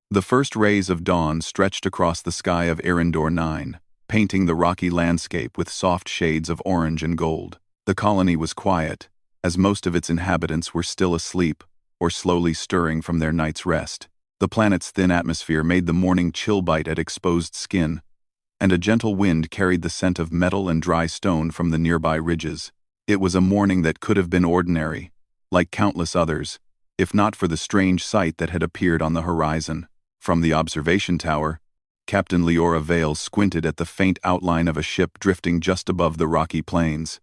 The first rays of dawn stretched across the sky of Arendor 9, painting the rocky landscape with soft shades of orange and gold. The colony was quiet, as most of its inhabitants were still asleep or slowly stirring from their night's rest. The planet's thin atmosphere made the morning chill bite at exposed skin, and a gentle wind carried the scent of metal and dry stone from the nearby ridges. It was a morning that could have been ordinary, like countless others, if not for the strange sight that had appeared on the horizon. From the observation tower, Captain Leora Vale squinted at the faint outline of a ship drifting just above the rocky plains.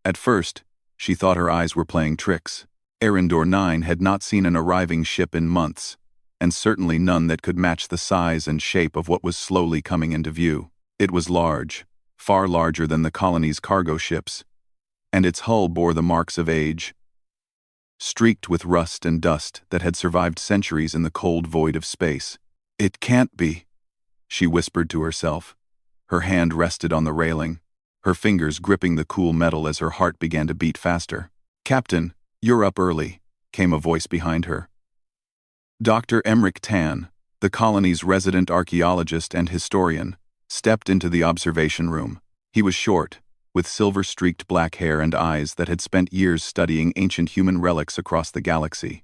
At first, she thought her eyes were playing tricks. Arendor 9 had not seen an arriving ship in months, and certainly none that could match the size and shape of what was slowly coming into view. It was large, far larger than the colony's cargo ships, and its hull bore the marks of age, streaked with rust and dust that had survived centuries in the cold void of space. "It can't be," she whispered to herself. Her hand rested on the railing, her fingers gripping the cool metal as her heart began to beat faster. "Captain, you're up early," came a voice behind her. Dr. Emmerich Tan, the colony's resident archaeologist and historian, stepped into the observation room. He was short, with silver-streaked black hair and eyes that had spent years studying ancient human relics across the galaxy.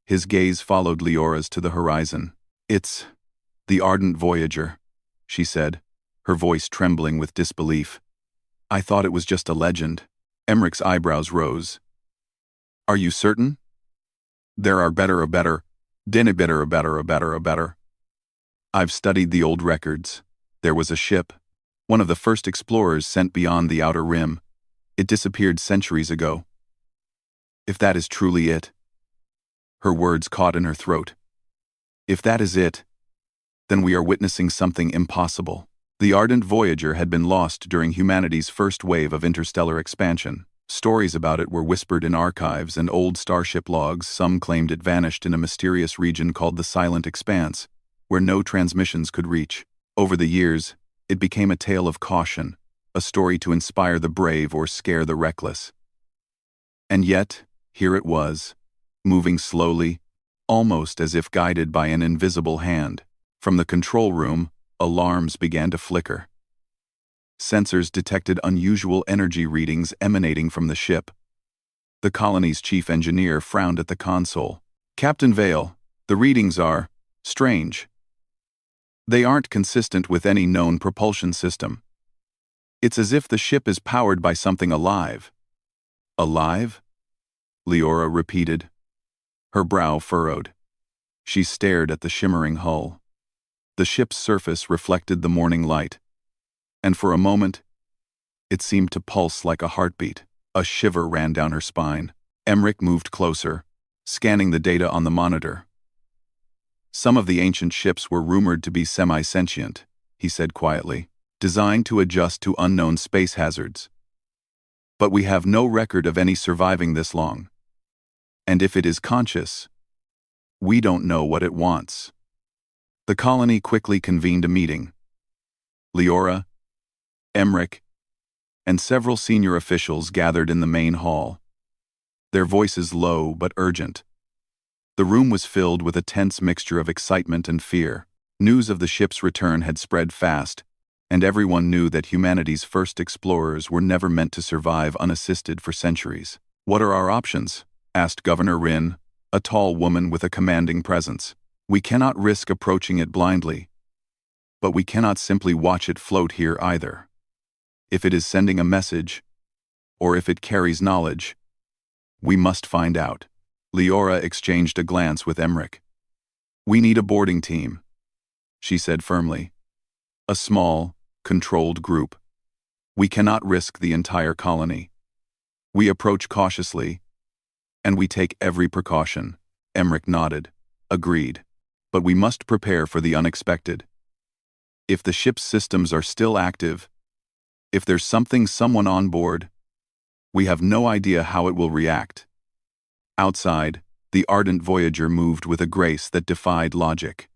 His gaze followed Leora's to the horizon. "It's the Ardent Voyager," she said, her voice trembling with disbelief. "I thought it was just a legend." Emmerich's eyebrows rose. "Are you certain?" "There are better. I've studied the old records. There was a ship, one of the first explorers sent beyond the outer rim. It disappeared centuries ago. If that is truly it." Her words caught in her throat. "If that is it, then we are witnessing something impossible." The Ardent Voyager had been lost during humanity's first wave of interstellar expansion. Stories about it were whispered in archives and old starship logs. Some claimed it vanished in a mysterious region called the Silent Expanse, where no transmissions could reach. Over the years, it became a tale of caution, a story to inspire the brave or scare the reckless. And yet, here it was, moving slowly, almost as if guided by an invisible hand. From the control room, alarms began to flicker. Sensors detected unusual energy readings emanating from the ship. The colony's chief engineer frowned at the console. "Captain Vale, the readings are strange. They aren't consistent with any known propulsion system. It's as if the ship is powered by something alive." "Alive?" Leora repeated. Her brow furrowed. She stared at the shimmering hull. The ship's surface reflected the morning light, and for a moment, it seemed to pulse like a heartbeat. A shiver ran down her spine. Emmerich moved closer, scanning the data on the monitor. "Some of the ancient ships were rumored to be semi-sentient," he said quietly, "designed to adjust to unknown space hazards. But we have no record of any surviving this long. And if it is conscious, we don't know what it wants." The colony quickly convened a meeting. Leora, Emmerich, and several senior officials gathered in the main hall, their voices low but urgent. The room was filled with a tense mixture of excitement and fear. News of the ship's return had spread fast, and everyone knew that humanity's first explorers were never meant to survive unassisted for centuries. "What are our options?" asked Governor Rin, a tall woman with a commanding presence. "We cannot risk approaching it blindly, but we cannot simply watch it float here either. If it is sending a message, or if it carries knowledge, we must find out." Leora exchanged a glance with Emmerich. "We need a boarding team," she said firmly. "A small, controlled group. We cannot risk the entire colony. We approach cautiously, and we take every precaution." Emmerich nodded. "Agreed. But we must prepare for the unexpected. If the ship's systems are still active, if there's someone on board, we have no idea how it will react." Outside, the Ardent Voyager moved with a grace that defied logic.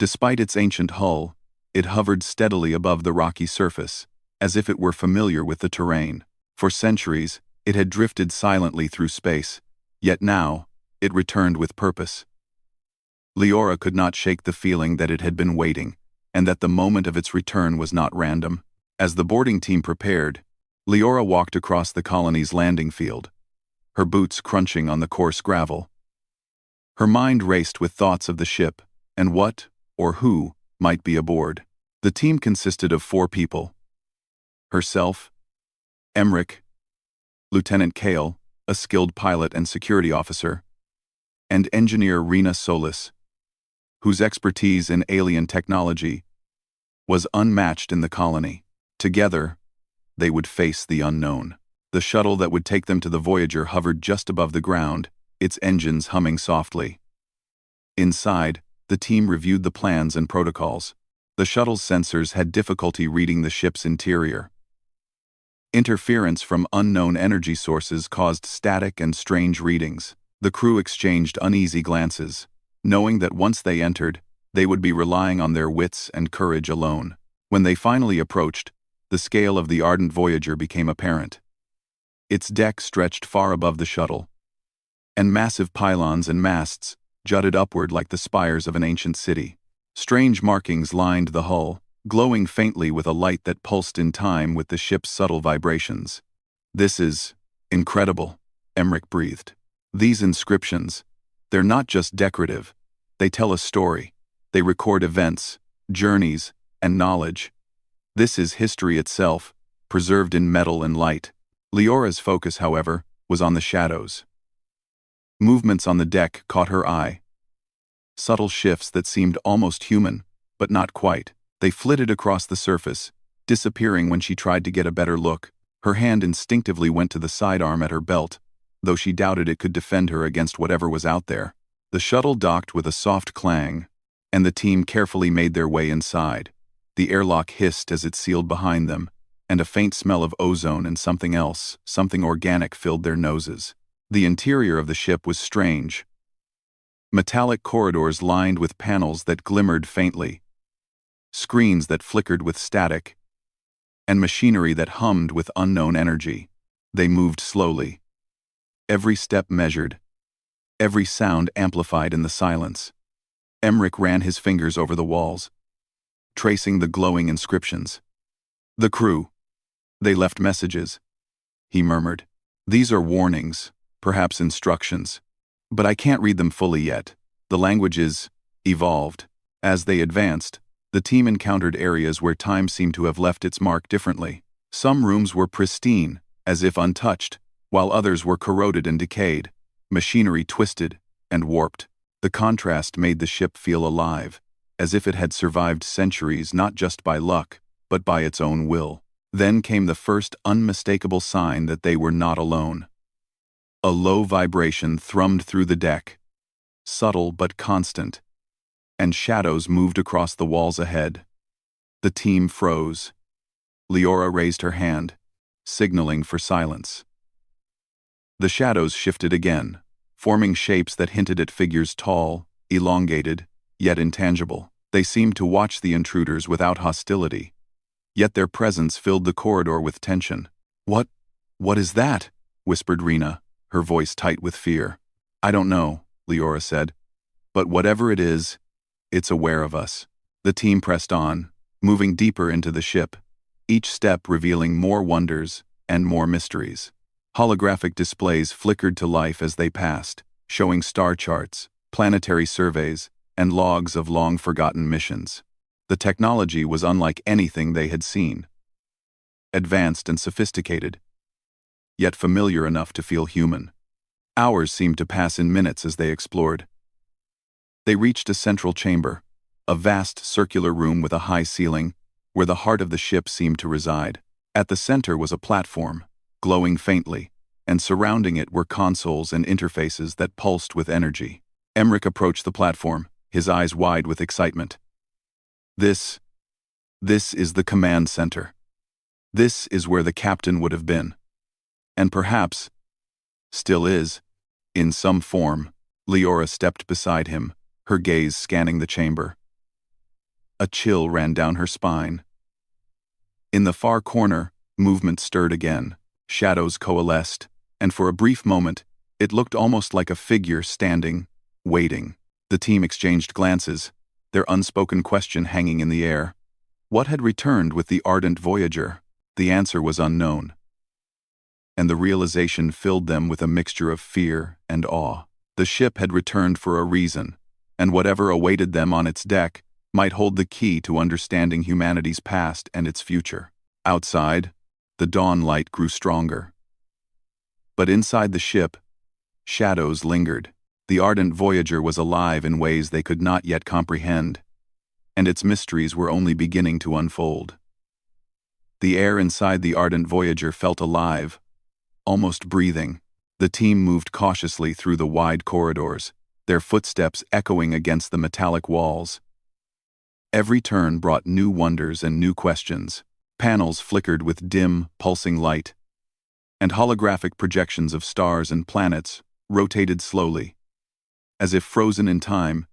Despite its ancient hull, it hovered steadily above the rocky surface, as if it were familiar with the terrain. For centuries, it had drifted silently through space, yet now, it returned with purpose. Leora could not shake the feeling that it had been waiting, and that the moment of its return was not random. As the boarding team prepared, Leora walked across the colony's landing field, her boots crunching on the coarse gravel. Her mind raced with thoughts of the ship, and what, or who, might be aboard. The team consisted of 4 people. Herself, Emmerich, Lieutenant Kale, a skilled pilot and security officer, and engineer Rena Solis, whose expertise in alien technology was unmatched in the colony. Together, they would face the unknown. The shuttle that would take them to the Voyager hovered just above the ground, its engines humming softly. Inside, the team reviewed the plans and protocols. The shuttle's sensors had difficulty reading the ship's interior. Interference from unknown energy sources caused static and strange readings. The crew exchanged uneasy glances, knowing that once they entered, they would be relying on their wits and courage alone. When they finally approached, the scale of the ardent Voyager became apparent. Its deck stretched far above the shuttle, and massive pylons and masts jutted upward like the spires of an ancient city. Strange markings lined the hull, glowing faintly with a light that pulsed in time with the ship's subtle vibrations. "This is incredible," Emmerich breathed. "These inscriptions, they're not just decorative. They tell a story. They record events, journeys, and knowledge. This is history itself, preserved in metal and light." Leora's focus, however, was on the shadows. Movements on the deck caught her eye. Subtle shifts that seemed almost human, but not quite. They flitted across the surface, disappearing when she tried to get a better look. Her hand instinctively went to the sidearm at her belt, though she doubted it could defend her against whatever was out there. The shuttle docked with a soft clang, and the team carefully made their way inside. The airlock hissed as it sealed behind them, and a faint smell of ozone and something else, something organic, filled their noses. The interior of the ship was strange. Metallic corridors lined with panels that glimmered faintly, screens that flickered with static, and machinery that hummed with unknown energy. They moved slowly, every step measured, every sound amplified in the silence. Emmerich ran his fingers over the walls, tracing the glowing inscriptions. "The crew. They left messages," he murmured. "These are warnings, perhaps instructions. But I can't read them fully yet. The language is evolved." As they advanced, the team encountered areas where time seemed to have left its mark differently. Some rooms were pristine, as if untouched, while others were corroded and decayed, machinery twisted and warped. The contrast made the ship feel alive, as if it had survived centuries not just by luck, but by its own will. Then came the first unmistakable sign that they were not alone. A low vibration thrummed through the deck, subtle but constant, and shadows moved across the walls ahead. The team froze. Leora raised her hand, signaling for silence. The shadows shifted again, forming shapes that hinted at figures tall, elongated, yet intangible. They seemed to watch the intruders without hostility, yet their presence filled the corridor with tension. What is that?" whispered Rena, her voice tight with fear. "I don't know," Leora said. "But whatever it is, it's aware of us." The team pressed on, moving deeper into the ship, each step revealing more wonders and more mysteries. Holographic displays flickered to life as they passed, showing star charts, planetary surveys, and logs of long-forgotten missions. The technology was unlike anything they had seen. Advanced and sophisticated, yet familiar enough to feel human. Hours seemed to pass in minutes as they explored. They reached a central chamber, a vast circular room with a high ceiling, where the heart of the ship seemed to reside. At the center was a platform, glowing faintly, and surrounding it were consoles and interfaces that pulsed with energy. Emmerich approached the platform, his eyes wide with excitement. This is the command center. This is where the captain would have been. And perhaps still is, in some form. Leora stepped beside him, her gaze scanning the chamber. A chill ran down her spine. In the far corner, movement stirred again. Shadows coalesced, and for a brief moment, it looked almost like a figure standing, waiting. The team exchanged glances, their unspoken question hanging in the air. What had returned with the ardent voyager? The answer was unknown. And the realization filled them with a mixture of fear and awe. The ship had returned for a reason, and whatever awaited them on its deck might hold the key to understanding humanity's past and its future. Outside, the dawn light grew stronger. But inside the ship, shadows lingered. The ardent voyager was alive in ways they could not yet comprehend, and its mysteries were only beginning to unfold. The air inside the ardent voyager felt alive, almost breathing. The team moved cautiously through the wide corridors, their footsteps echoing against the metallic walls. Every turn brought new wonders and new questions. Panels flickered with dim, pulsing light, and holographic projections of stars and planets rotated slowly, as if frozen in time,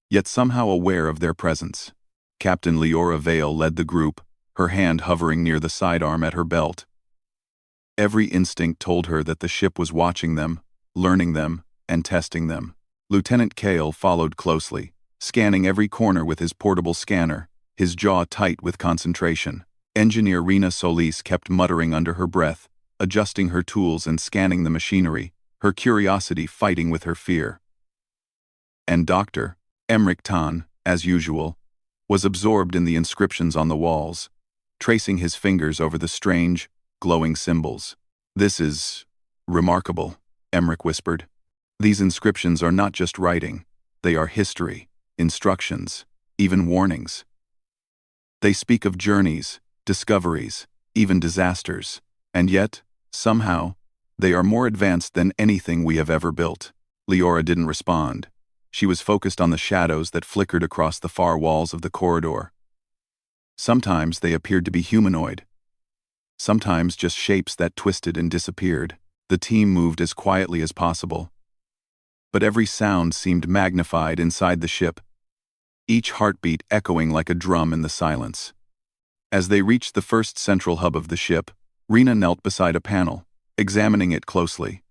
yet somehow aware of their presence. Captain Leora Vale led the group, her hand hovering near the sidearm at her belt. Every instinct told her that the ship was watching them, learning them, and testing them. Lieutenant Kale followed closely, scanning every corner with his portable scanner, his jaw tight with concentration. Engineer Rena Solis kept muttering under her breath, adjusting her tools and scanning the machinery, her curiosity fighting with her fear. And Dr. Emmerich Tan, as usual, was absorbed in the inscriptions on the walls, tracing his fingers over the strange, glowing symbols. "This is remarkable," Emmerich whispered. "These inscriptions are not just writing, they are history, instructions, even warnings. They speak of journeys, discoveries, even disasters, and yet, somehow, they are more advanced than anything we have ever built." Leora didn't respond. She was focused on the shadows that flickered across the far walls of the corridor. Sometimes they appeared to be humanoid, sometimes just shapes that twisted and disappeared. The team moved as quietly as possible, but every sound seemed magnified inside the ship, each heartbeat echoing like a drum in the silence. As they reached the first central hub of the ship, Rena knelt beside a panel, examining it closely.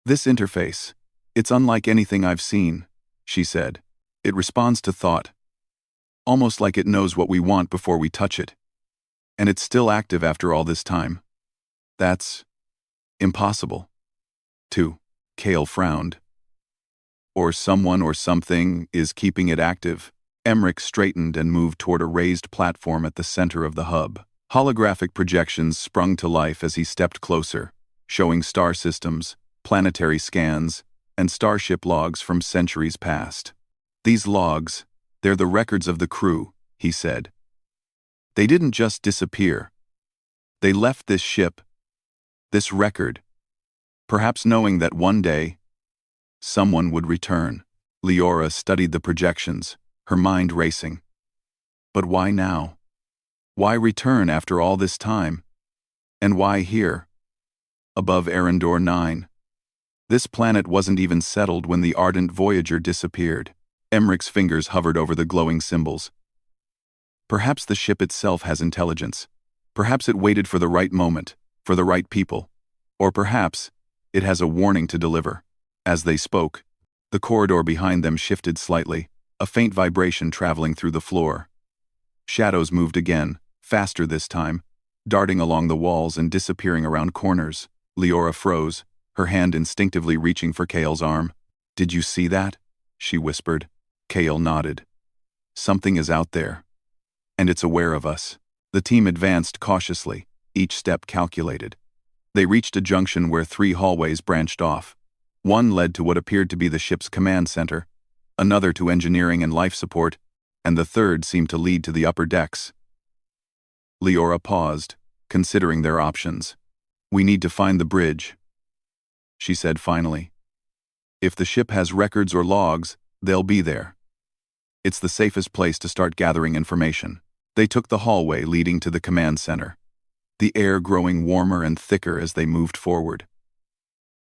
"This interface, it's unlike anything I've seen," she said. "It responds to thought, almost like it knows what we want before we touch it. And it's still active after all this time. That's impossible." Kale frowned. "Or someone or something is keeping it active." Emmerich straightened and moved toward a raised platform at the center of the hub. Holographic projections sprung to life as he stepped closer, showing star systems, planetary scans, and starship logs from centuries past. "These logs, they're the records of the crew," he said. "They didn't just disappear. They left this ship, this record, perhaps knowing that one day, someone would return." Leora studied the projections, her mind racing. But why now? Why return after all this time? And why here? Above Arendor 9. This planet wasn't even settled when the ardent voyager disappeared. Emmerich's fingers hovered over the glowing symbols. Perhaps the ship itself has intelligence. Perhaps it waited for the right moment, for the right people. Or perhaps it has a warning to deliver. As they spoke, the corridor behind them shifted slightly, a faint vibration traveling through the floor. Shadows moved again, faster this time, darting along the walls and disappearing around corners. Leora froze, her hand instinctively reaching for Kale's arm. "Did you see that?" she whispered. Kale nodded. "Something is out there, and it's aware of us." The team advanced cautiously, each step calculated. They reached a junction where 3 hallways branched off. One led to what appeared to be the ship's command center, another to engineering and life support, and the third seemed to lead to the upper decks. Leora paused, considering their options. "We need to find the bridge," she said finally. "If the ship has records or logs, they'll be there. It's the safest place to start gathering information." They took the hallway leading to the command center, the air growing warmer and thicker as they moved forward.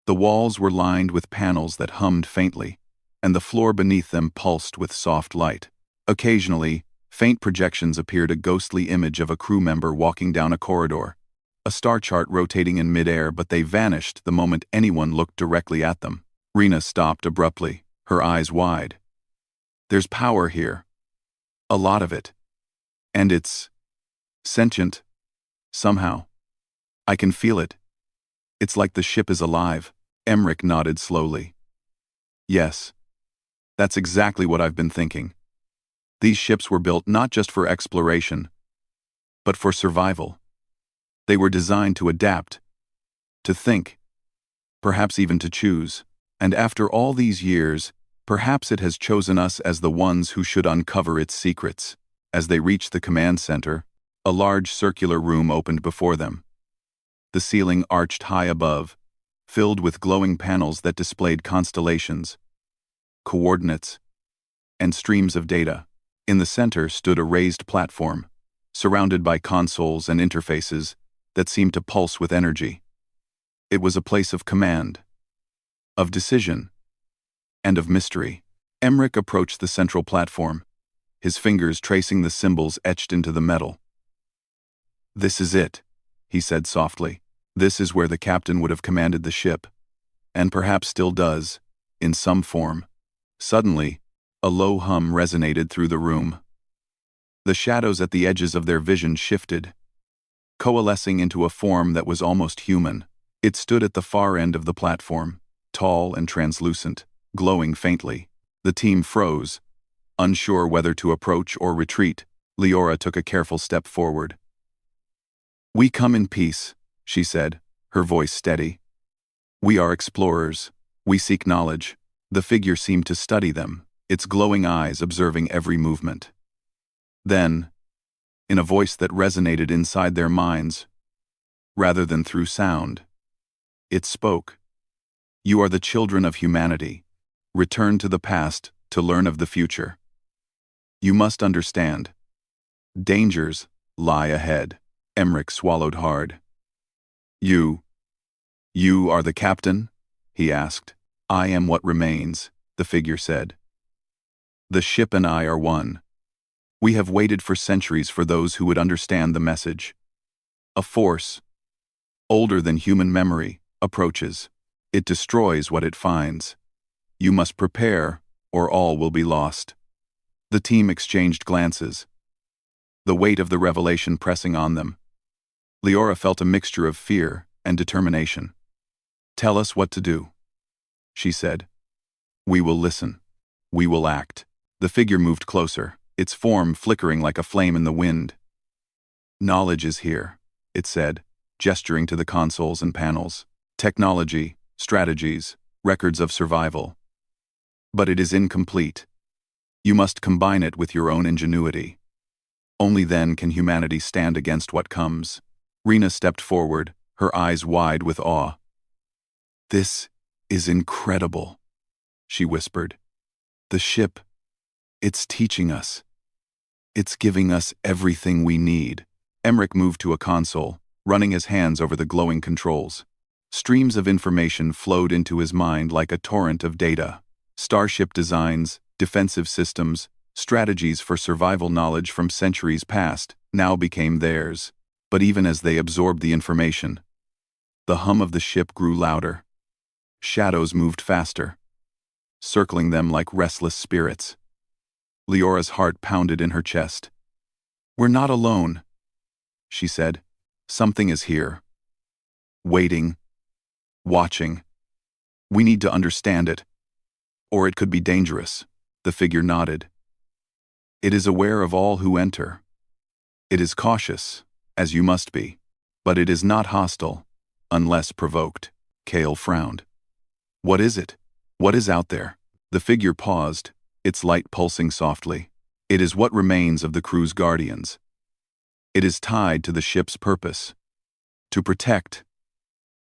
The walls were lined with panels that hummed faintly, and the floor beneath them pulsed with soft light. Occasionally, faint projections appeared, a ghostly image of a crew member walking down a corridor, a star chart rotating in midair, but they vanished the moment anyone looked directly at them. Rena stopped abruptly, her eyes wide. There's power here. A lot of it. And it's sentient. Somehow. I can feel it. It's like the ship is alive. Emmerich nodded slowly. Yes. That's exactly what I've been thinking. These ships were built not just for exploration, but for survival. They were designed to adapt, to think, perhaps even to choose. And after all these years, perhaps it has chosen us as the ones who should uncover its secrets. As they reached the command center, a large circular room opened before them. The ceiling arched high above, filled with glowing panels that displayed constellations, coordinates, and streams of data. In the center stood a raised platform, surrounded by consoles and interfaces that seemed to pulse with energy. It was a place of command, of decision, and of mystery. Emmerich approached the central platform, his fingers tracing the symbols etched into the metal. "This is it," he said softly. "This is where the captain would have commanded the ship, and perhaps still does, in some form." Suddenly, a low hum resonated through the room. The shadows at the edges of their vision shifted, coalescing into a form that was almost human. It stood at the far end of the platform, tall and translucent, glowing faintly. The team froze, unsure whether to approach or retreat. Leora took a careful step forward. "We come in peace," she said, her voice steady. "We are explorers. We seek knowledge." The figure seemed to study them, its glowing eyes observing every movement. Then, in a voice that resonated inside their minds, rather than through sound, it spoke. "You are the children of humanity. Return to the past to learn of the future. You must understand. Dangers lie ahead." Emmerich swallowed hard. You are the captain?" he asked. "I am what remains," the figure said. "The ship and I are one. We have waited for centuries for those who would understand the message. A force, older than human memory, approaches. It destroys what it finds. You must prepare, or all will be lost." The team exchanged glances, the weight of the revelation pressing on them. Leora felt a mixture of fear and determination. "Tell us what to do," she said. "We will listen. We will act." The figure moved closer, its form flickering like a flame in the wind. "Knowledge is here," it said, gesturing to the consoles and panels. "Technology, strategies, records of survival. But it is incomplete. You must combine it with your own ingenuity. Only then can humanity stand against what comes." Rena stepped forward, her eyes wide with awe. "This is incredible," she whispered. "The ship, it's teaching us. It's giving us everything we need." Emmerich moved to a console, running his hands over the glowing controls. Streams of information flowed into his mind like a torrent of data. Starship designs, defensive systems, strategies for survival. Knowledge from centuries past now became theirs. But even as they absorbed the information, the hum of the ship grew louder. Shadows moved faster, circling them like restless spirits. Leora's heart pounded in her chest. "We're not alone," she said. "Something is here. Waiting. Watching. We need to understand it. Or it could be dangerous." The figure nodded. "It is aware of all who enter. It is cautious, as you must be. But it is not hostile, unless provoked." Kale frowned. "What is it? What is out there?" The figure paused, its light pulsing softly. "It is what remains of the crew's guardians. It is tied to the ship's purpose, to protect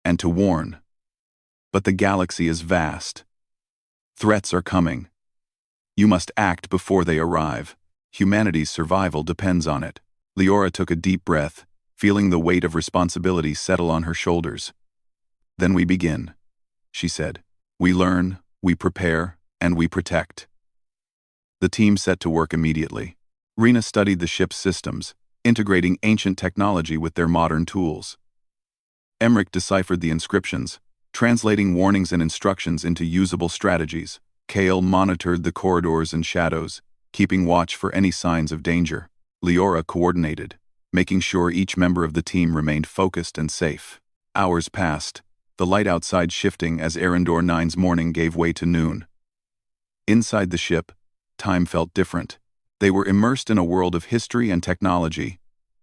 and to warn. But the galaxy is vast. Threats are coming. You must act before they arrive. Humanity's survival depends on it." Leora took a deep breath, feeling the weight of responsibility settle on her shoulders. "Then we begin," she said. "We learn, we prepare, and we protect." The team set to work immediately. Rena studied the ship's systems, integrating ancient technology with their modern tools. Emmerich deciphered the inscriptions, translating warnings and instructions into usable strategies. Kale monitored the corridors and shadows, keeping watch for any signs of danger. Leora coordinated, making sure each member of the team remained focused and safe. Hours passed, the light outside shifting as Arendor 9's morning gave way to noon. Inside the ship, time felt different. They were immersed in a world of history and technology,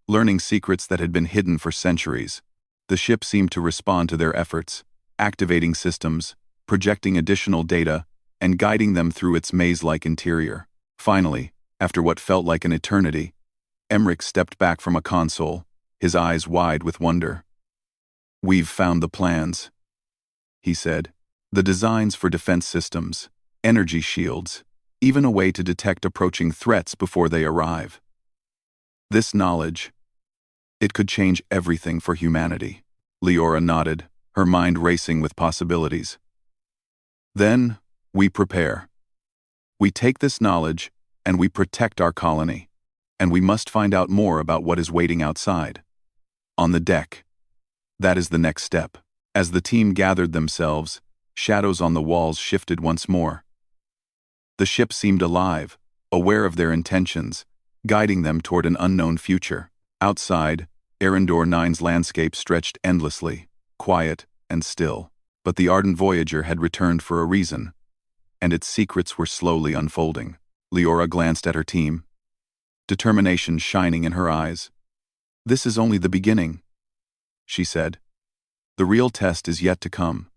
learning secrets that had been hidden for centuries. The ship seemed to respond to their efforts, activating systems, projecting additional data, and guiding them through its maze-like interior. Finally, after what felt like an eternity, Emmerich stepped back from a console, his eyes wide with wonder. "We've found the plans," he said. "The designs for defense systems, energy shields, even a way to detect approaching threats before they arrive. This knowledge, it could change everything for humanity." Leora nodded, her mind racing with possibilities. "Then, we prepare. We take this knowledge, and we protect our colony. And we must find out more about what is waiting outside. On the deck. That is the next step." As the team gathered themselves, shadows on the walls shifted once more. The ship seemed alive, aware of their intentions, guiding them toward an unknown future. Outside, Arendor 9's landscape stretched endlessly, quiet and still. But the ardent Voyager had returned for a reason, and its secrets were slowly unfolding. Leora glanced at her team, determination shining in her eyes. "This is only the beginning," she said. "The real test is yet to come.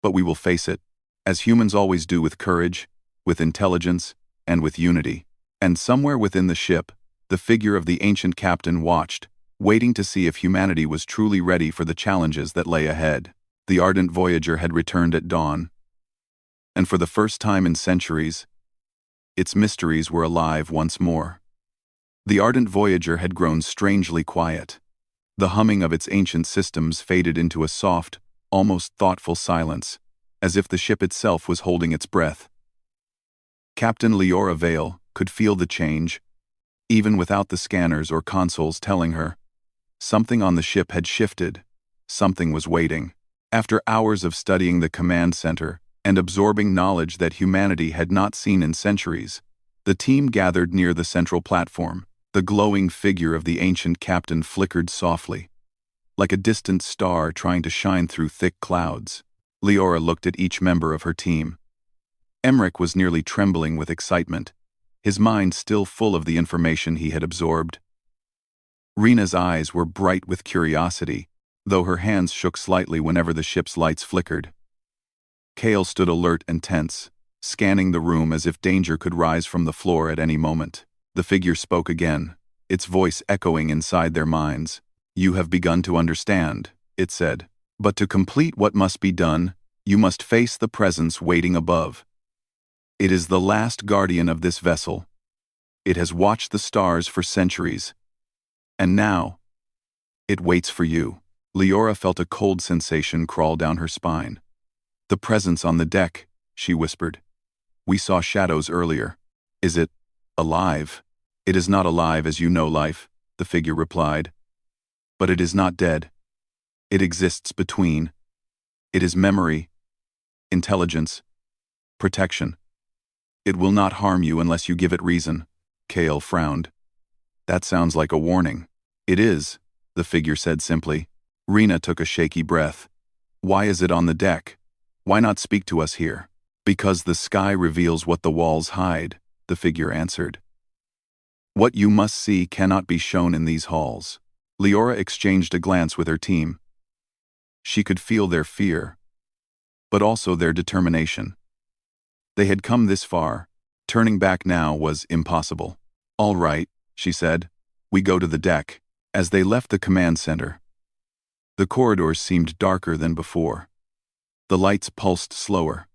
But we will face it, as humans always do, with courage, with intelligence, and with unity." And somewhere within the ship, the figure of the ancient captain watched, waiting to see if humanity was truly ready for the challenges that lay ahead. The ardent Voyager had returned at dawn, and for the first time in centuries, its mysteries were alive once more. The ardent Voyager had grown strangely quiet. The humming of its ancient systems faded into a soft, almost thoughtful silence, as if the ship itself was holding its breath. Captain Leora Vale could feel the change, even without the scanners or consoles telling her. Something on the ship had shifted. Something was waiting. After hours of studying the command center and absorbing knowledge that humanity had not seen in centuries, the team gathered near the central platform. The glowing figure of the ancient captain flickered softly, like a distant star trying to shine through thick clouds. Leora looked at each member of her team. Emmerich was nearly trembling with excitement, his mind still full of the information he had absorbed. Rena's eyes were bright with curiosity, though her hands shook slightly whenever the ship's lights flickered. Kale stood alert and tense, scanning the room as if danger could rise from the floor at any moment. The figure spoke again, its voice echoing inside their minds. "You have begun to understand," it said. "But to complete what must be done, you must face the presence waiting above. It is the last guardian of this vessel. It has watched the stars for centuries. And now, it waits for you." Leora felt a cold sensation crawl down her spine. "The presence on the deck," she whispered. "We saw shadows earlier. Is it alive?" "It is not alive as you know life," the figure replied. "But it is not dead. It exists between. It is memory, intelligence, protection. It will not harm you unless you give it reason." Kale frowned. "That sounds like a warning." "It is," the figure said simply. Rena took a shaky breath. "Why is it on the deck? Why not speak to us here?" "Because the sky reveals what the walls hide," the figure answered. "What you must see cannot be shown in these halls." Leora exchanged a glance with her team. She could feel their fear, but also their determination. They had come this far. Turning back now was impossible. "All right," she said. "We go to the deck." As they left the command center, the corridors seemed darker than before. The lights pulsed slower,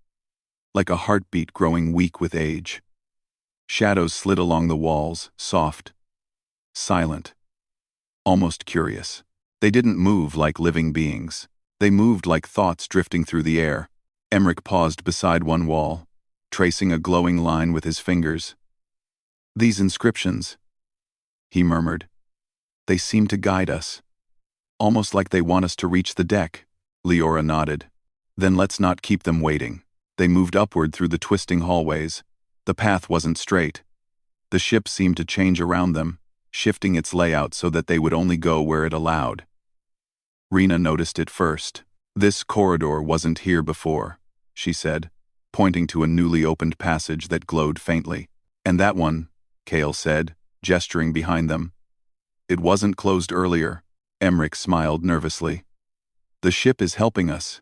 like a heartbeat growing weak with age. Shadows slid along the walls, soft, silent, almost curious. They didn't move like living beings. They moved like thoughts drifting through the air. Emmerich paused beside one wall, tracing a glowing line with his fingers. "These inscriptions," he murmured. "They seem to guide us. Almost like they want us to reach the deck." Leora nodded. "Then let's not keep them waiting." They moved upward through the twisting hallways. The path wasn't straight. The ship seemed to change around them, shifting its layout so that they would only go where it allowed. Rena noticed it first. "This corridor wasn't here before," she said, pointing to a newly opened passage that glowed faintly. "And that one," Cale said, gesturing behind them. "It wasn't closed earlier." Emmerich smiled nervously. "The ship is helping us.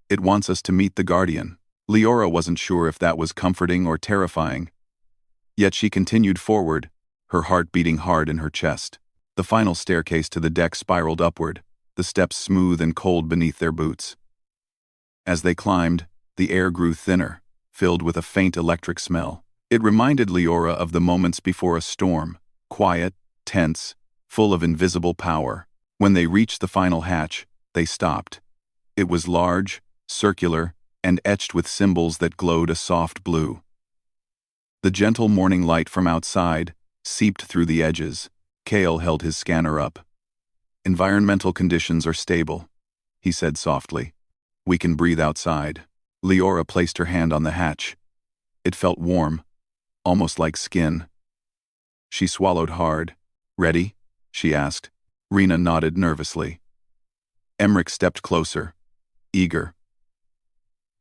It wants us to meet the Guardian." Leora wasn't sure if that was comforting or terrifying. Yet she continued forward, her heart beating hard in her chest. The final staircase to the deck spiraled upward, the steps smooth and cold beneath their boots. As they climbed, the air grew thinner, filled with a faint electric smell. It reminded Leora of the moments before a storm, quiet, tense, full of invisible power. When they reached the final hatch, they stopped. It was large, circular, and etched with symbols that glowed a soft blue. The gentle morning light from outside seeped through the edges. Cale held his scanner up. "Environmental conditions are stable," he said softly. "We can breathe outside." Leora placed her hand on the hatch. It felt warm, almost like skin. She swallowed hard. "Ready?" she asked. Rena nodded nervously. Emmerich stepped closer, eager.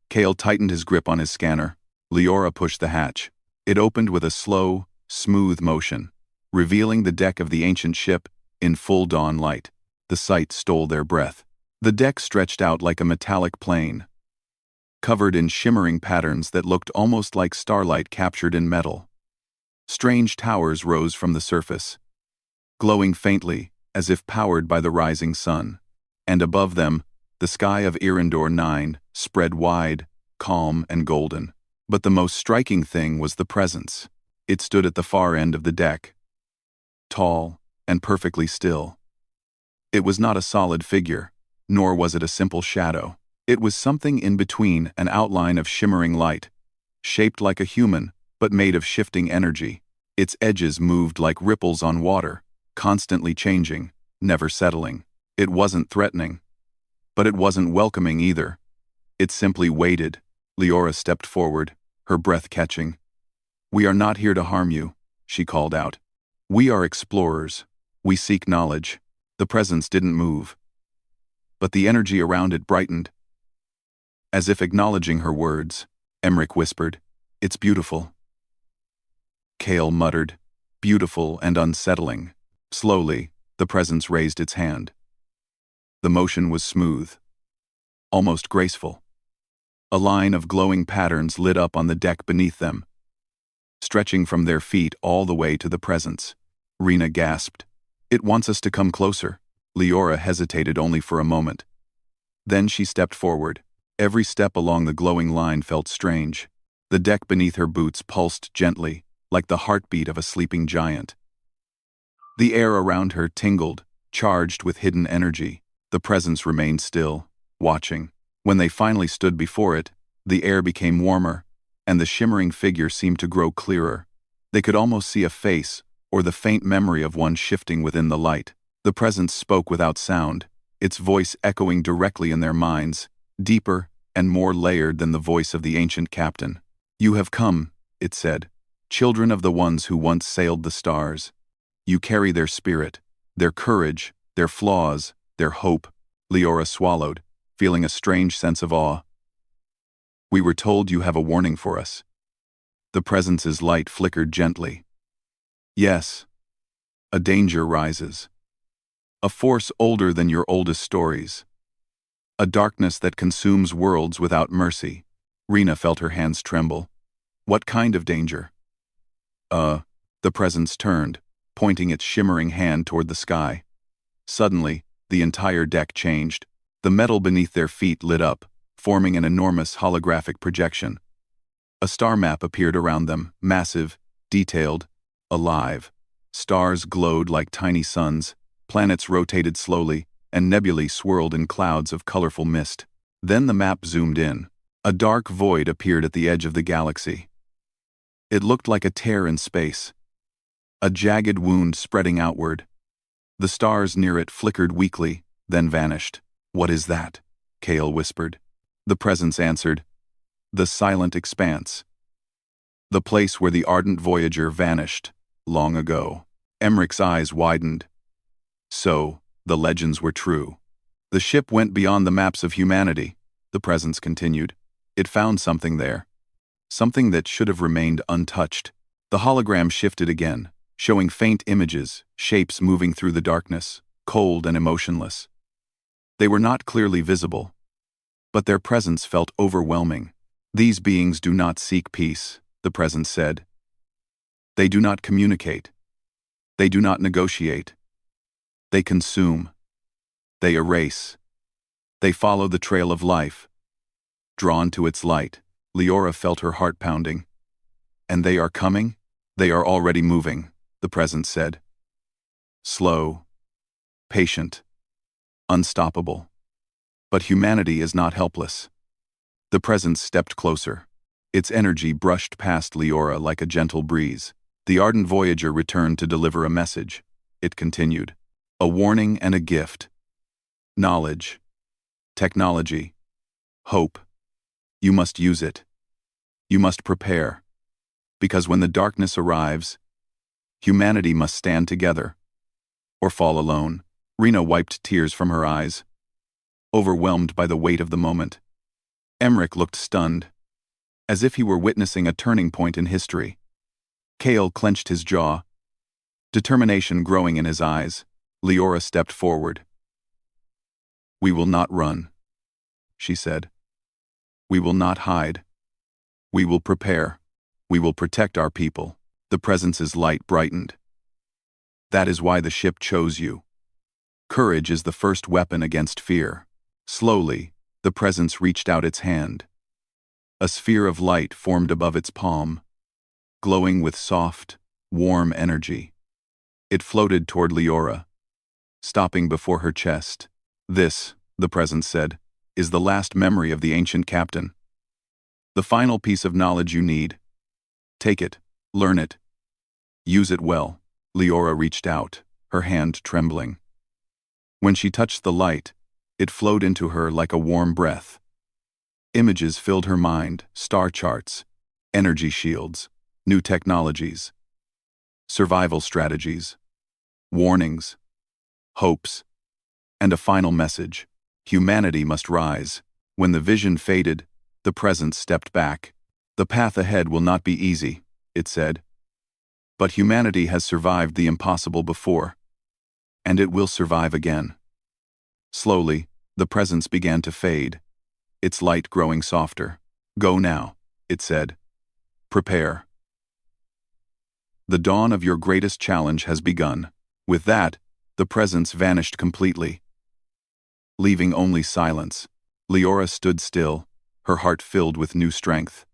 Cale tightened his grip on his scanner. Leora pushed the hatch. It opened with a slow, smooth motion, revealing the deck of the ancient ship in full dawn light. The sight stole their breath. The deck stretched out like a metallic plane, covered in shimmering patterns that looked almost like starlight captured in metal. Strange towers rose from the surface, glowing faintly as if powered by the rising sun. And above them, the sky of Irindor 9 spread wide, calm, and golden. But the most striking thing was the presence. It stood at the far end of the deck, tall and perfectly still. It was not a solid figure, nor was it a simple shadow. It was something in between, an outline of shimmering light, shaped like a human, but made of shifting energy. Its edges moved like ripples on water, constantly changing, never settling. It wasn't threatening, but it wasn't welcoming either. It simply waited. Leora stepped forward, her breath catching. "We are not here to harm you," she called out. "We are explorers. We seek knowledge." The presence didn't move, but the energy around it brightened. As if acknowledging her words, Emmerich whispered, "It's beautiful." Cale muttered, "Beautiful and unsettling." Slowly, the presence raised its hand. The motion was smooth, almost graceful. A line of glowing patterns lit up on the deck beneath them, stretching from their feet all the way to the presence. Rena gasped. "It wants us to come closer." Leora hesitated only for a moment. Then she stepped forward. Every step along the glowing line felt strange. The deck beneath her boots pulsed gently, like the heartbeat of a sleeping giant. The air around her tingled, charged with hidden energy. The presence remained still, watching. When they finally stood before it, the air became warmer, and the shimmering figure seemed to grow clearer. They could almost see a face, or the faint memory of one shifting within the light. The presence spoke without sound, its voice echoing directly in their minds, deeper and more layered than the voice of the ancient captain. "You have come," it said, "children of the ones who once sailed the stars. You carry their spirit, their courage, their flaws, their hope." Leora swallowed, feeling a strange sense of awe. "We were told you have a warning for us." The presence's light flickered gently. "Yes. A danger rises. A force older than your oldest stories. A darkness that consumes worlds without mercy." Rena felt her hands tremble. "What kind of danger?" The presence turned, pointing its shimmering hand toward the sky. Suddenly, the entire deck changed. The metal beneath their feet lit up, forming an enormous holographic projection. A star map appeared around them, massive, detailed, alive. Stars glowed like tiny suns, planets rotated slowly, and nebulae swirled in clouds of colorful mist. Then the map zoomed in. A dark void appeared at the edge of the galaxy. It looked like a tear in space, a jagged wound spreading outward. The stars near it flickered weakly, then vanished. "What is that?" Cale whispered. The presence answered, The silent expanse. The place where the ardent voyager vanished, long ago. Emmerich eyes widened. So, the legends were true. The ship went beyond the maps of humanity, the presence continued. It found something there. Something that should have remained untouched. The hologram shifted again, showing faint images, shapes moving through the darkness, cold and emotionless. They were not clearly visible, but their presence felt overwhelming. These beings do not seek peace, the presence said. They do not communicate. They do not negotiate. They consume. They erase. They follow the trail of life. Drawn to its light, Leora felt her heart pounding. And they are coming? They are already moving, the presence said. Slow, patient, unstoppable. But humanity is not helpless. The presence stepped closer. Its energy brushed past Leora like a gentle breeze. The ardent voyager returned to deliver a message. It continued. A warning and a gift. Knowledge. Technology. Hope. You must use it. You must prepare. Because when the darkness arrives, humanity must stand together. Or fall alone. Rena wiped tears from her eyes, overwhelmed by the weight of the moment. Emmerich looked stunned, as if he were witnessing a turning point in history. Kale clenched his jaw, determination growing in his eyes. Leora stepped forward. We will not run, she said. We will not hide. We will prepare. We will protect our people. The presence's light brightened. That is why the ship chose you. Courage is the first weapon against fear. Slowly, the presence reached out its hand. A sphere of light formed above its palm, glowing with soft, warm energy. It floated toward Leora, stopping before her chest. This, the presence said, is the last memory of the ancient captain. The final piece of knowledge you need. Take it, learn it, use it well. Leora reached out, her hand trembling. When she touched the light, it flowed into her like a warm breath. Images filled her mind, star charts, energy shields, new technologies, survival strategies, warnings, hopes, and a final message. Humanity must rise. When the vision faded, the presence stepped back. The path ahead will not be easy, it said. But humanity has survived the impossible before, and it will survive again. Slowly, the presence began to fade, its light growing softer. Go now, it said. Prepare. The dawn of your greatest challenge has begun. With that, the presence vanished completely, leaving only silence. Leora stood still, her heart filled with new strength.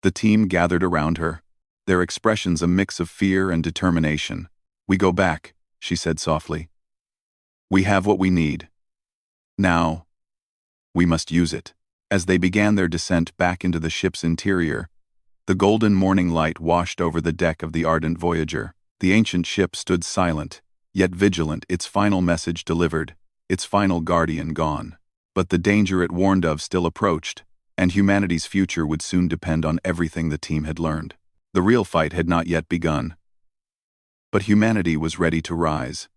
The team gathered around her, their expressions a mix of fear and determination. We go back, she said softly. We have what we need. Now, we must use it. As they began their descent back into the ship's interior, the golden morning light washed over the deck of the ardent Voyager. The ancient ship stood silent, yet vigilant, its final message delivered, its final guardian gone. But the danger it warned of still approached, and humanity's future would soon depend on everything the team had learned. The real fight had not yet begun. But humanity was ready to rise.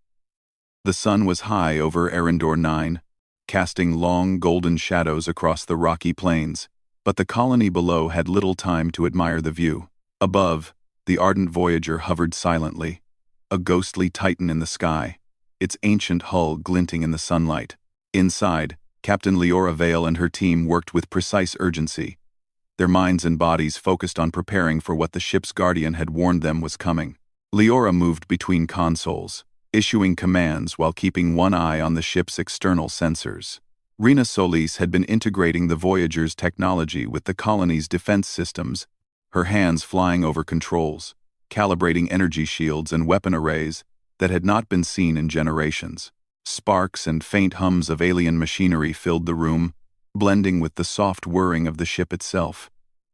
The sun was high over Arendor 9, casting long golden shadows across the rocky plains, but the colony below had little time to admire the view. Above, the ardent Voyager hovered silently, a ghostly titan in the sky, its ancient hull glinting in the sunlight. Inside, Captain Leora Vale and her team worked with precise urgency, their minds and bodies focused on preparing for what the ship's guardian had warned them was coming. Leora moved between consoles, issuing commands while keeping one eye on the ship's external sensors. Rena Solis had been integrating the Voyager's technology with the colony's defense systems, her hands flying over controls, calibrating energy shields and weapon arrays that had not been seen in generations. Sparks and faint hums of alien machinery filled the room, blending with the soft whirring of the ship itself,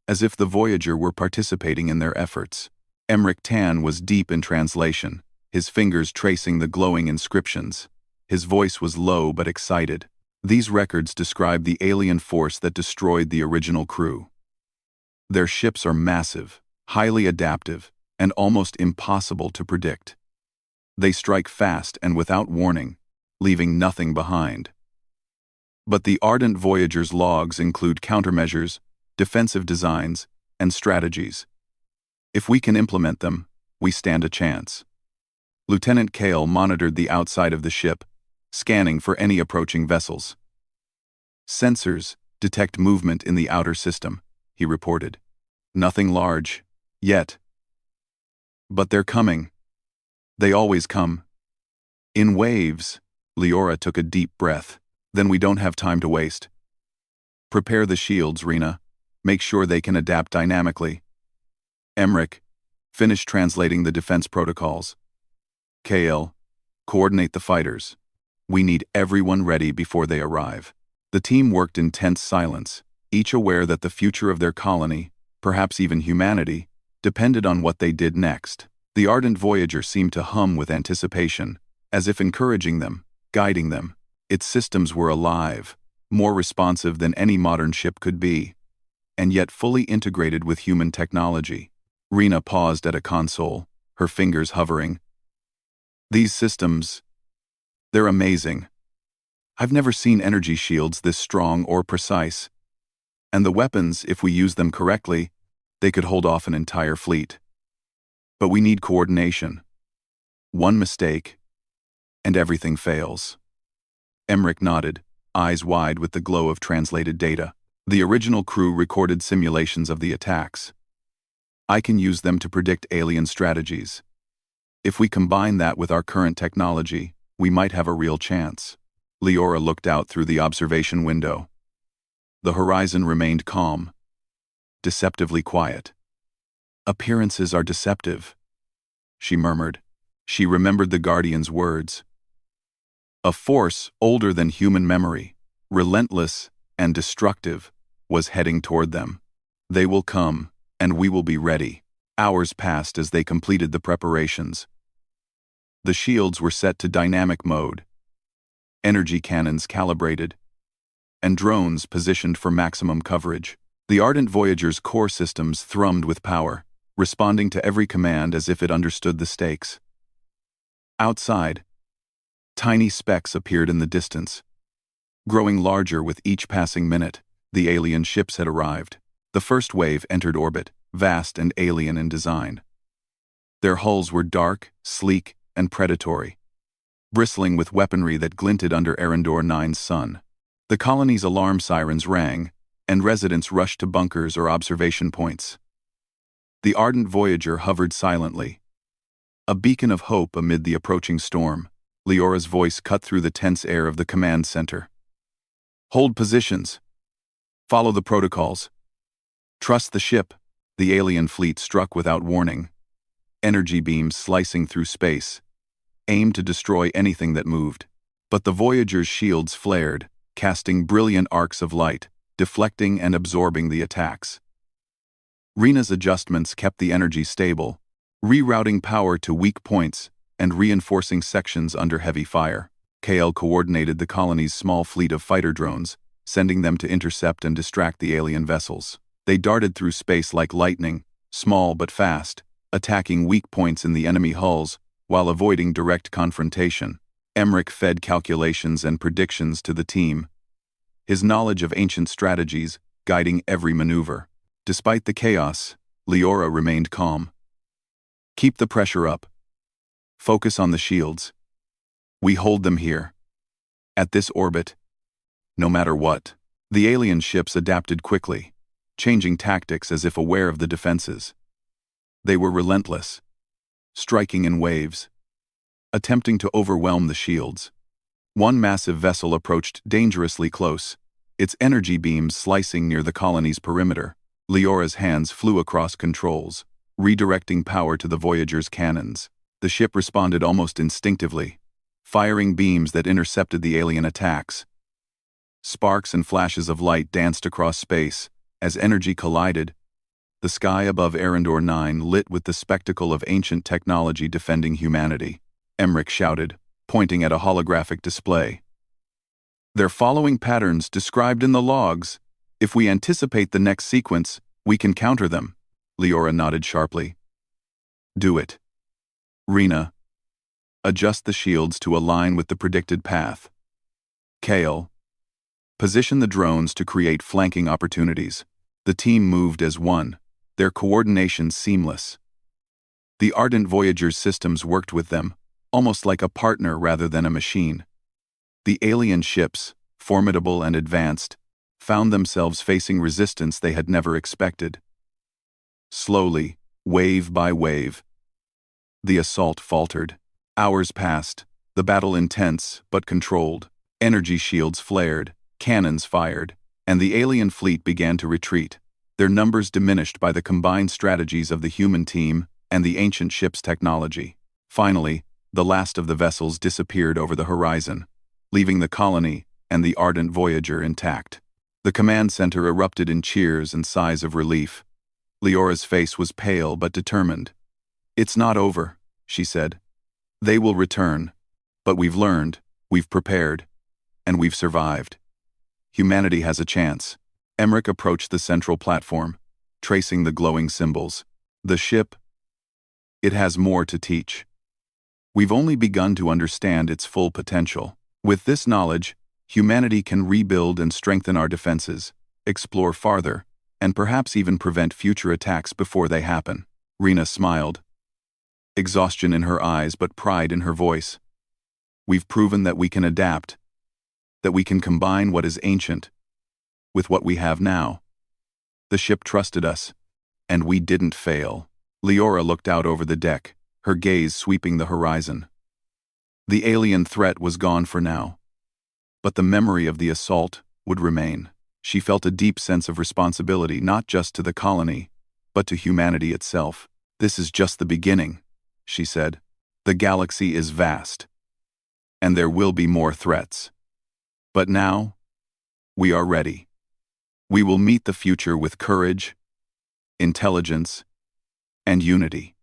as if the Voyager were participating in their efforts. Emmerich Tan was deep in translation, his fingers tracing the glowing inscriptions. His voice was low but excited. These records describe the alien force that destroyed the original crew. Their ships are massive, highly adaptive, and almost impossible to predict. They strike fast and without warning, leaving nothing behind. But the ardent Voyager's logs include countermeasures, defensive designs, and strategies. If we can implement them, we stand a chance. Lieutenant Kale monitored the outside of the ship, scanning for any approaching vessels. Sensors detect movement in the outer system, he reported. Nothing large, yet. But they're coming. They always come. In waves, Leora took a deep breath. Then we don't have time to waste. Prepare the shields, Rena. Make sure they can adapt dynamically. Emmerich, finish translating the defense protocols. KL, coordinate the fighters. We need everyone ready before they arrive. The team worked in tense silence, each aware that the future of their colony, perhaps even humanity, depended on what they did next. The ardent Voyager seemed to hum with anticipation, as if encouraging them, guiding them. Its systems were alive, more responsive than any modern ship could be, and yet fully integrated with human technology. Rena paused at a console, her fingers hovering. These systems, they're amazing. I've never seen energy shields this strong or precise. And the weapons, if we use them correctly, they could hold off an entire fleet. But we need coordination. One mistake, and everything fails. Emmerich nodded, eyes wide with the glow of translated data. The original crew recorded simulations of the attacks. I can use them to predict alien strategies. If we combine that with our current technology, we might have a real chance. Leora looked out through the observation window. The horizon remained calm, deceptively quiet. Appearances are deceptive, she murmured. She remembered the Guardian's words. A force older than human memory, relentless and destructive, was heading toward them. They will come, and we will be ready. Hours passed as they completed the preparations. The shields were set to dynamic mode, energy cannons calibrated, and drones positioned for maximum coverage. The ardent Voyager's core systems thrummed with power, responding to every command as if it understood the stakes. Outside, tiny specks appeared in the distance. Growing larger with each passing minute, the alien ships had arrived. The first wave entered orbit, vast and alien in design. Their hulls were dark, sleek, and predatory, bristling with weaponry that glinted under Arendor 9's sun. The colony's alarm sirens rang, and residents rushed to bunkers or observation points. The ardent Voyager hovered silently, a beacon of hope amid the approaching storm. Leora's voice cut through the tense air of the command center. Hold positions. Follow the protocols. Trust the ship. The alien fleet struck without warning. Energy beams slicing through space, aimed to destroy anything that moved. But the Voyager's shields flared, casting brilliant arcs of light, deflecting and absorbing the attacks. Rena's adjustments kept the energy stable, rerouting power to weak points and reinforcing sections under heavy fire. KL coordinated the colony's small fleet of fighter drones, sending them to intercept and distract the alien vessels. They darted through space like lightning, small but fast, attacking weak points in the enemy hulls while avoiding direct confrontation. Emmerich fed calculations and predictions to the team, his knowledge of ancient strategies guiding every maneuver. Despite the chaos, Leora remained calm. Keep the pressure up. Focus on the shields. We hold them here, at this orbit, no matter what. The alien ships adapted quickly, changing tactics as if aware of the defenses. They were relentless, striking in waves, attempting to overwhelm the shields. One massive vessel approached dangerously close, its energy beams slicing near the colony's perimeter. Leora's hands flew across controls, redirecting power to the Voyager's cannons. The ship responded almost instinctively, firing beams that intercepted the alien attacks. Sparks and flashes of light danced across space as energy collided. The sky above Arendor 9 lit with the spectacle of ancient technology defending humanity. Emmerich shouted, pointing at a holographic display. They're following patterns described in the logs. If we anticipate the next sequence, we can counter them. Leora nodded sharply. Do it. Rena, adjust the shields to align with the predicted path. Kale, position the drones to create flanking opportunities. The team moved as one, their coordination seamless. The Ardent Voyager's systems worked with them, almost like a partner rather than a machine. The alien ships, formidable and advanced, found themselves facing resistance they had never expected. Slowly, wave by wave, the assault faltered. Hours passed, the battle intense but controlled. Energy shields flared, cannons fired, and the alien fleet began to retreat, their numbers diminished by the combined strategies of the human team and the ancient ship's technology. Finally, the last of the vessels disappeared over the horizon, leaving the colony and the Ardent Voyager intact. The command center erupted in cheers and sighs of relief. Leora's face was pale but determined. "It's not over," she said. "They will return, but we've learned, we've prepared, and we've survived. Humanity has a chance." Emmerich approached the central platform, tracing the glowing symbols. The ship, it has more to teach. We've only begun to understand its full potential. With this knowledge, humanity can rebuild and strengthen our defenses, explore farther, and perhaps even prevent future attacks before they happen. Rena smiled, exhaustion in her eyes but pride in her voice. We've proven that we can adapt, that we can combine what is ancient with what we have now. The ship trusted us, and we didn't fail. Leora looked out over the deck, her gaze sweeping the horizon. The alien threat was gone for now, but the memory of the assault would remain. She felt a deep sense of responsibility not just to the colony, but to humanity itself. "This is just the beginning," she said. "The galaxy is vast, and there will be more threats. But now, we are ready. We will meet the future with courage, intelligence, and unity.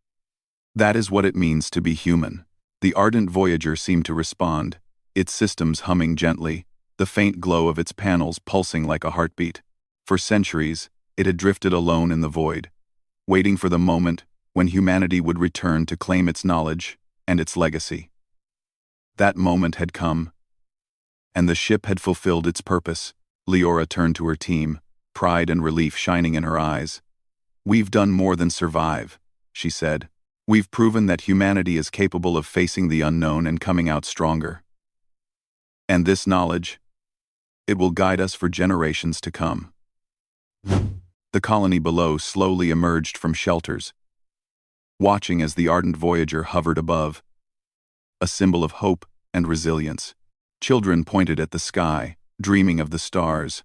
That is what it means to be human." The Ardent Voyager seemed to respond, its systems humming gently, the faint glow of its panels pulsing like a heartbeat. For centuries, it had drifted alone in the void, waiting for the moment when humanity would return to claim its knowledge and its legacy. That moment had come, and the ship had fulfilled its purpose. Leora turned to her team, pride and relief shining in her eyes. "We've done more than survive," she said. "We've proven that humanity is capable of facing the unknown and coming out stronger. And this knowledge, it will guide us for generations to come." The colony below slowly emerged from shelters, watching as the Ardent Voyager hovered above, a symbol of hope and resilience. Children pointed at the sky, dreaming of the stars,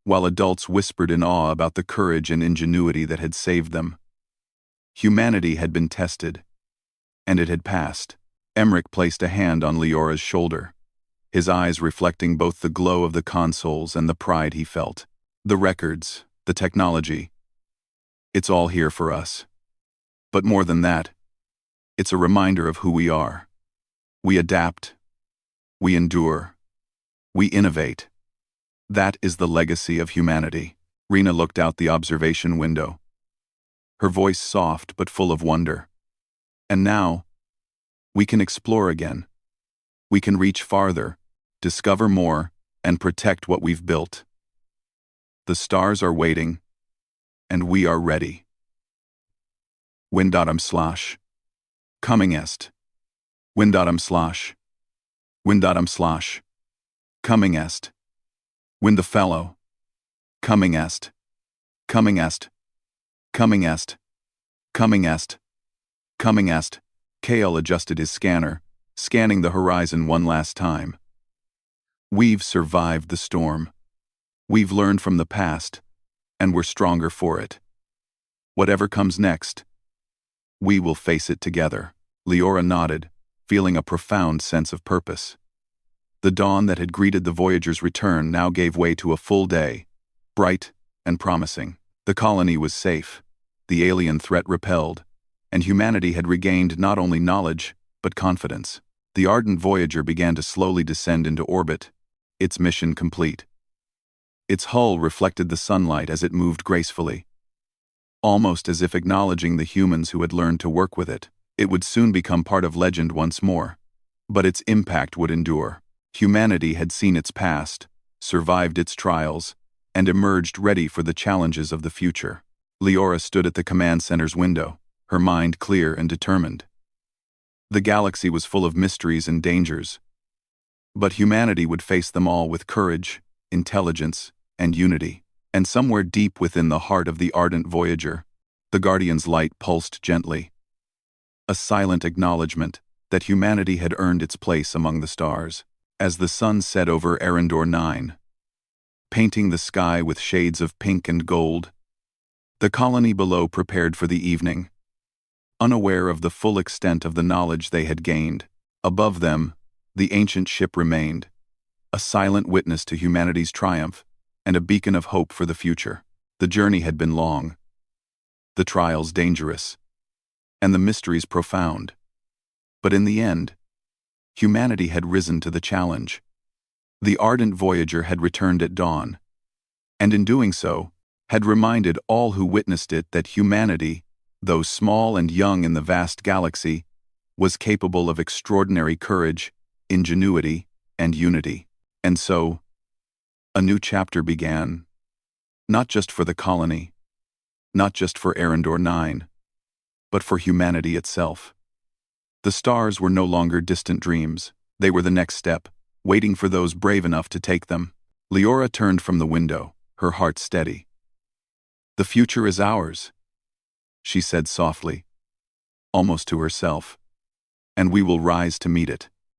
while adults whispered in awe about the courage and ingenuity that had saved them. Humanity had been tested, and it had passed. Emmerich placed a hand on Leora's shoulder, his eyes reflecting both the glow of the consoles and the pride he felt. "The records, the technology, it's all here for us. But more than that, it's a reminder of who we are. We adapt, we endure, we innovate. That is the legacy of humanity." Rena looked out the observation window, her voice soft but full of wonder. "And now, we can explore again. We can reach farther, discover more, and protect what we've built. The stars are waiting, and we are ready." Windatum slash. Coming est. Windatum slash. Windatum slash. Coming est. Wind the fellow. Coming est. Coming est. Coming est. Coming est. Coming est. Kale adjusted his scanner, scanning the horizon one last time. "We've survived the storm. We've learned from the past, and we're stronger for it. Whatever comes next, we will face it together." Leora nodded, feeling a profound sense of purpose. The dawn that had greeted the Voyager's return now gave way to a full day, bright and promising. The colony was safe, the alien threat repelled, and humanity had regained not only knowledge, but confidence. The Ardent Voyager began to slowly descend into orbit, its mission complete. Its hull reflected the sunlight as it moved gracefully, almost as if acknowledging the humans who had learned to work with it. It would soon become part of legend once more, but its impact would endure. Humanity had seen its past, survived its trials, and emerged ready for the challenges of the future. Leora stood at the command center's window, her mind clear and determined. The galaxy was full of mysteries and dangers, but humanity would face them all with courage, intelligence, and unity. And somewhere deep within the heart of the ardent Voyager, the Guardian's light pulsed gently, a silent acknowledgement that humanity had earned its place among the stars. As the sun set over Arendor 9, painting the sky with shades of pink and gold, the colony below prepared for the evening, unaware of the full extent of the knowledge they had gained. Above them, the ancient ship remained, a silent witness to humanity's triumph and a beacon of hope for the future. The journey had been long, the trials dangerous, and the mysteries profound. But in the end, humanity had risen to the challenge. The ardent Voyager had returned at dawn, and in doing so, had reminded all who witnessed it that humanity, though small and young in the vast galaxy, was capable of extraordinary courage, ingenuity, and unity. And so, a new chapter began, not just for the colony, not just for Arendor 9, but for humanity itself. The stars were no longer distant dreams. They were the next step, waiting for those brave enough to take them. Leora turned from the window, her heart steady. "The future is ours," she said softly, almost to herself, "and we will rise to meet it."